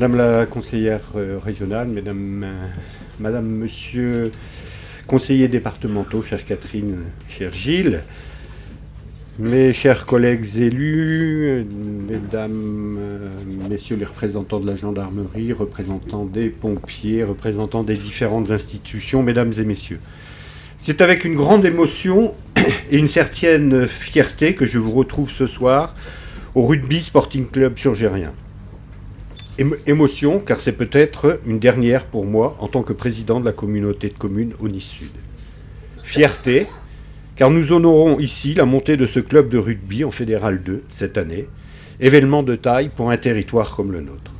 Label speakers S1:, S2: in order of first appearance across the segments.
S1: Madame la conseillère régionale, Madame, Monsieur conseillers départementaux, chère Catherine, cher Gilles, mes chers collègues élus, mesdames, messieurs les représentants de la gendarmerie, représentants des pompiers, représentants des différentes institutions, mesdames et messieurs. C'est avec une grande émotion et une certaine fierté que je vous retrouve ce soir au Rugby Sporting Club Surgérien. Émotion, car c'est peut-être une dernière pour moi en tant que président de la communauté de communes au Nice Sud. Fierté, car nous honorons ici la montée de ce club de rugby en Fédéral 2 cette année, événement de taille pour un territoire comme le nôtre.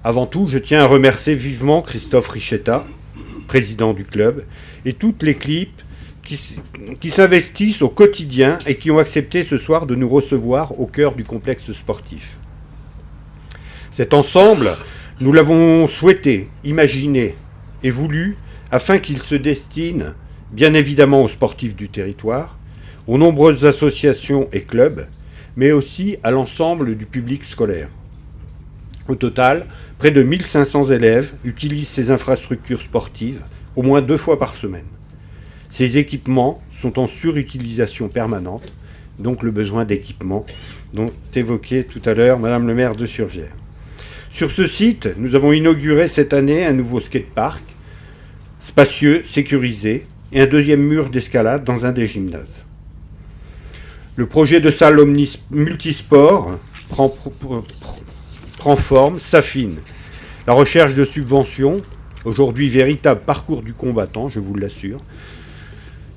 S1: Avant tout, je tiens à remercier vivement Christophe Richetta, président du club, et toute l'équipe qui s'investissent au quotidien et qui ont accepté ce soir de nous recevoir au cœur du complexe sportif. Cet ensemble, nous l'avons souhaité, imaginé et voulu afin qu'il se destine bien évidemment aux sportifs du territoire, aux nombreuses associations et clubs, mais aussi à l'ensemble du public scolaire. Au total, près de 1500 élèves utilisent ces infrastructures sportives au moins 2 fois par semaine. Ces équipements sont en surutilisation permanente, donc le besoin d'équipement dont évoquait tout à l'heure Madame le maire de Surgères. Sur ce site, nous avons inauguré cette année un nouveau skatepark, spacieux, sécurisé, et un deuxième mur d'escalade dans un des gymnases. Le projet de salle multisport prend forme, s'affine. La recherche de subventions, aujourd'hui véritable parcours du combattant, je vous l'assure,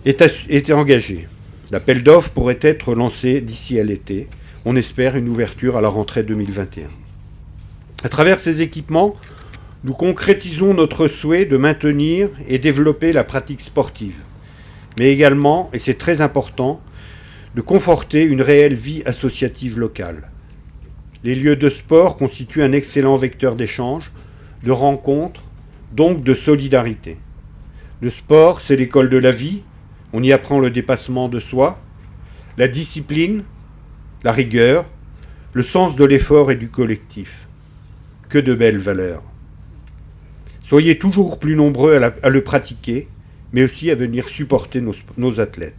S1: est engagée. L'appel d'offres pourrait être lancé d'ici à l'été. On espère une ouverture à la rentrée 2021. À travers ces équipements, nous concrétisons notre souhait de maintenir et développer la pratique sportive, mais également, et c'est très important, de conforter une réelle vie associative locale. Les lieux de sport constituent un excellent vecteur d'échange, de rencontres, donc de solidarité. Le sport, c'est l'école de la vie, on y apprend le dépassement de soi, la discipline, la rigueur, le sens de l'effort et du collectif. Que de belles valeurs. Soyez toujours plus nombreux à le pratiquer, mais aussi à venir supporter nos athlètes.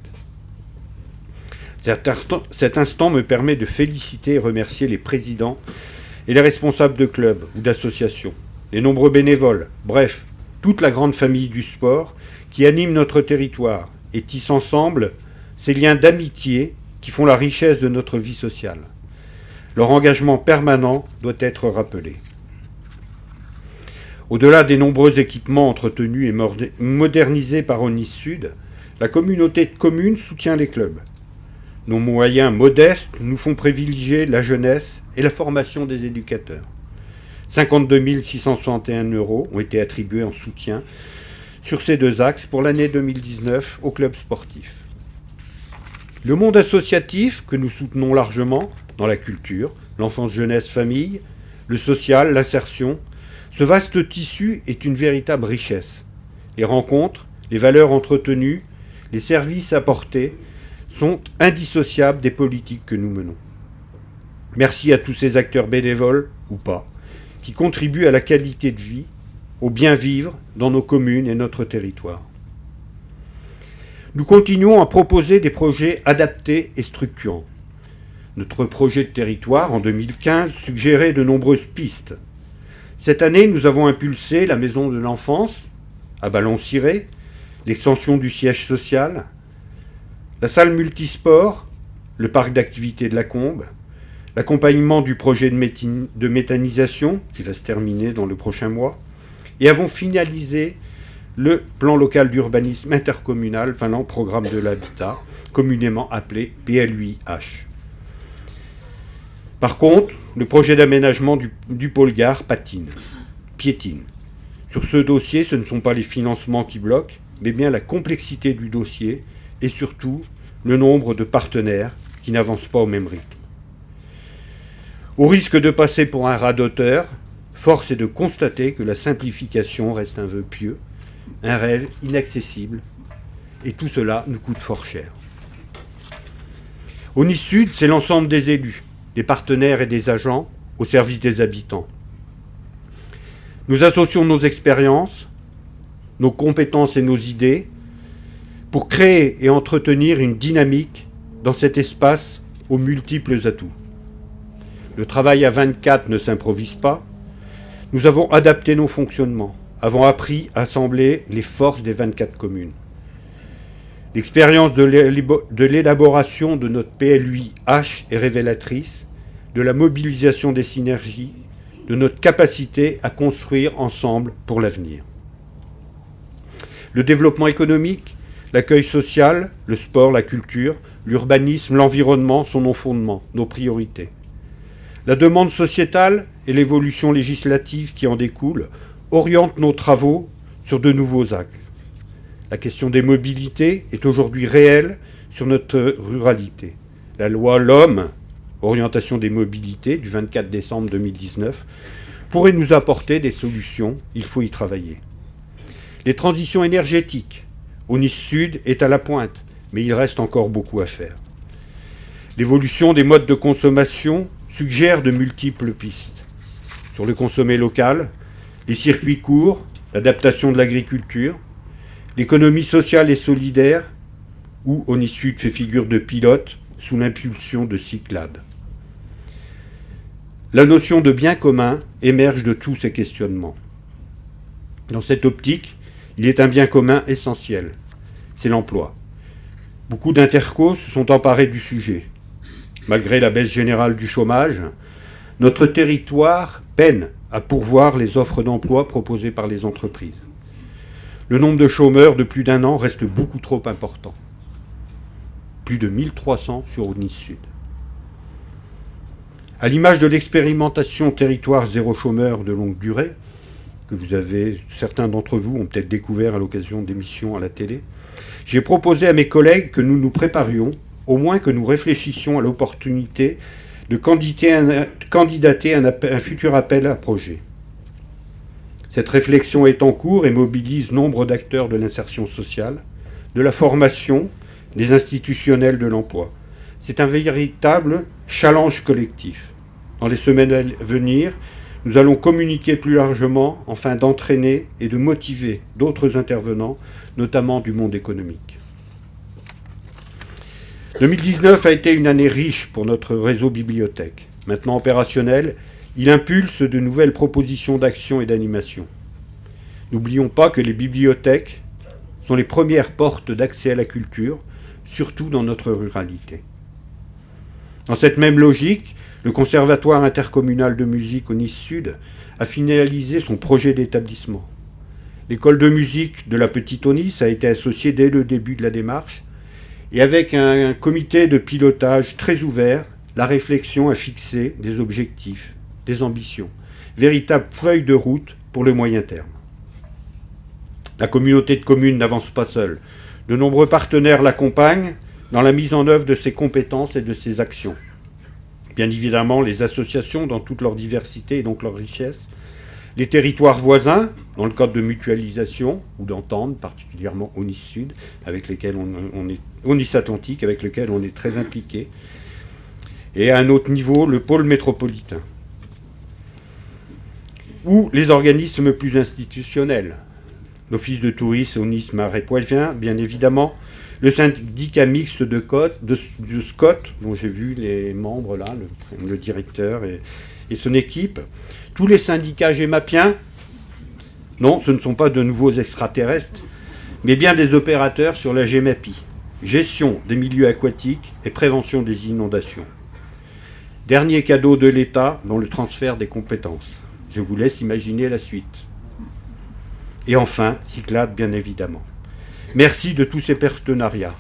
S1: Cet instant me permet de féliciter et remercier les présidents et les responsables de clubs ou d'associations, les nombreux bénévoles, bref, toute la grande famille du sport qui anime notre territoire et tisse ensemble ces liens d'amitié qui font la richesse de notre vie sociale. Leur engagement permanent doit être rappelé. Au-delà des nombreux équipements entretenus et modernisés par Nice Sud, la communauté de communes soutient les clubs. Nos moyens modestes nous font privilégier la jeunesse et la formation des éducateurs. 52 661 € ont été attribués en soutien sur ces 2 axes pour l'année 2019 aux clubs sportifs. Le monde associatif, que nous soutenons largement dans la culture, l'enfance, jeunesse, famille, le social, l'insertion, ce vaste tissu est une véritable richesse. Les rencontres, les valeurs entretenues, les services apportés sont indissociables des politiques que nous menons. Merci à tous ces acteurs bénévoles, ou pas, qui contribuent à la qualité de vie, au bien vivre dans nos communes et notre territoire. Nous continuons à proposer des projets adaptés et structurants. Notre projet de territoire, en 2015, suggérait de nombreuses pistes. Cette année, nous avons impulsé la maison de l'enfance à Ballon-Ciré, l'extension du siège social, la salle multisport, le parc d'activités de la Combe, l'accompagnement du projet de méthanisation qui va se terminer dans le prochain mois, et avons finalisé le plan local d'urbanisme intercommunal, enfin programme de l'habitat, communément appelé PLUIH. Par contre, le projet d'aménagement du pôle gare piétine. Sur ce dossier, ce ne sont pas les financements qui bloquent, mais bien la complexité du dossier et surtout le nombre de partenaires qui n'avancent pas au même rythme. Au risque de passer pour un radoteur, force est de constater que la simplification reste un vœu pieux, un rêve inaccessible, et tout cela nous coûte fort cher. Au Nice Sud, c'est l'ensemble des élus, des partenaires et des agents au service des habitants. Nous associons nos expériences, nos compétences et nos idées pour créer et entretenir une dynamique dans cet espace aux multiples atouts. Le travail à 24 ne s'improvise pas. Nous avons adapté nos fonctionnements, avons appris à assembler les forces des 24 communes. L'expérience de l'élaboration de notre PLUI-H est révélatrice de la mobilisation des synergies, de notre capacité à construire ensemble pour l'avenir. Le développement économique, l'accueil social, le sport, la culture, l'urbanisme, l'environnement sont nos fondements, nos priorités. La demande sociétale et l'évolution législative qui en découle orientent nos travaux sur de nouveaux axes. La question des mobilités est aujourd'hui réelle sur notre ruralité. La loi L'Homme, orientation des mobilités, du 24 décembre 2019, pourrait nous apporter des solutions, il faut y travailler. Les transitions énergétiques, au Nice Sud est à la pointe, mais il reste encore beaucoup à faire. L'évolution des modes de consommation suggère de multiples pistes. Sur le consommé local, les circuits courts, l'adaptation de l'agriculture, l'économie sociale et solidaire, où au Nice Sud fait figure de pilote sous l'impulsion de Cyclades. La notion de bien commun émerge de tous ces questionnements. Dans cette optique, il est un bien commun essentiel, c'est l'emploi. Beaucoup d'intercos se sont emparés du sujet. Malgré la baisse générale du chômage, notre territoire peine à pourvoir les offres d'emploi proposées par les entreprises. Le nombre de chômeurs de plus d'1 an reste beaucoup trop important. Plus de 1300 sur Nice Sud. À l'image de l'expérimentation territoire zéro chômeur de longue durée, que certains d'entre vous ont peut-être découvert à l'occasion d'émissions à la télé, j'ai proposé à mes collègues que nous nous préparions, au moins que nous réfléchissions à l'opportunité de candidater un futur appel à projet. Cette réflexion est en cours et mobilise nombre d'acteurs de l'insertion sociale, de la formation, des institutionnels de l'emploi. C'est un véritable challenge collectif. Dans les semaines à venir, nous allons communiquer plus largement afin d'entraîner et de motiver d'autres intervenants, notamment du monde économique. 2019 a été une année riche pour notre réseau bibliothèque. Maintenant opérationnel, il impulse de nouvelles propositions d'action et d'animation. N'oublions pas que les bibliothèques sont les premières portes d'accès à la culture, surtout dans notre ruralité. Dans cette même logique, le Conservatoire intercommunal de musique au Nice Sud a finalisé son projet d'établissement. L'école de musique de la Petite Nice a été associée dès le début de la démarche et avec un comité de pilotage très ouvert, la réflexion a fixé des objectifs, des ambitions, véritable feuille de route pour le moyen terme. La communauté de communes n'avance pas seule. De nombreux partenaires l'accompagnent dans la mise en œuvre de ses compétences et de ses actions. Bien évidemment, les associations dans toute leur diversité et donc leur richesse, les territoires voisins, dans le cadre de mutualisation ou d'entente, particulièrement au Nice Sud, avec lesquels on est, au Nice Atlantique, avec lequel on est très impliqué, et à un autre niveau, le pôle métropolitain, ou les organismes plus institutionnels, l'Office de tourisme au Nice Marais Poitevin, bien évidemment, le syndicat mixte de SCOT, dont j'ai vu les membres là, le directeur et son équipe, tous les syndicats gémapiens, non, ce ne sont pas de nouveaux extraterrestres, mais bien des opérateurs sur la Gémapie, gestion des milieux aquatiques et prévention des inondations. Dernier cadeau de l'État dans le transfert des compétences. Je vous laisse imaginer la suite. Et enfin, Cyclades, bien évidemment. Merci de tous ces partenariats.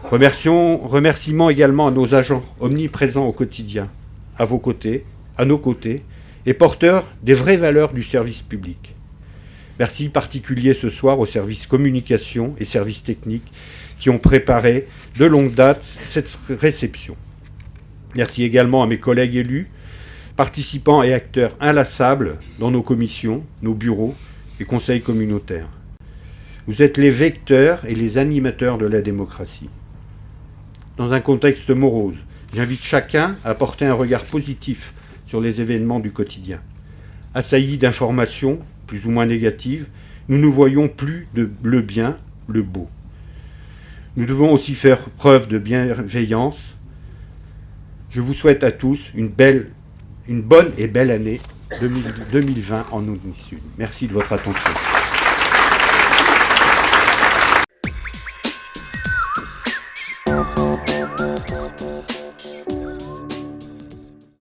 S1: Remerciements également à nos agents omniprésents au quotidien, à vos côtés, à nos côtés, et porteurs des vraies valeurs du service public. Merci particulier ce soir aux services communication et services techniques qui ont préparé de longue date cette réception. Merci également à mes collègues élus, participants et acteurs inlassables dans nos commissions, nos bureaux et conseils communautaires. Vous êtes les vecteurs et les animateurs de la démocratie. Dans un contexte morose, j'invite chacun à porter un regard positif sur les événements du quotidien, assaillis d'informations, plus ou moins négatives, nous ne voyons plus le bien, le beau. Nous devons aussi faire preuve de bienveillance. Je vous souhaite à tous une bonne et belle année 2020 en Audney Sud. Merci de votre attention.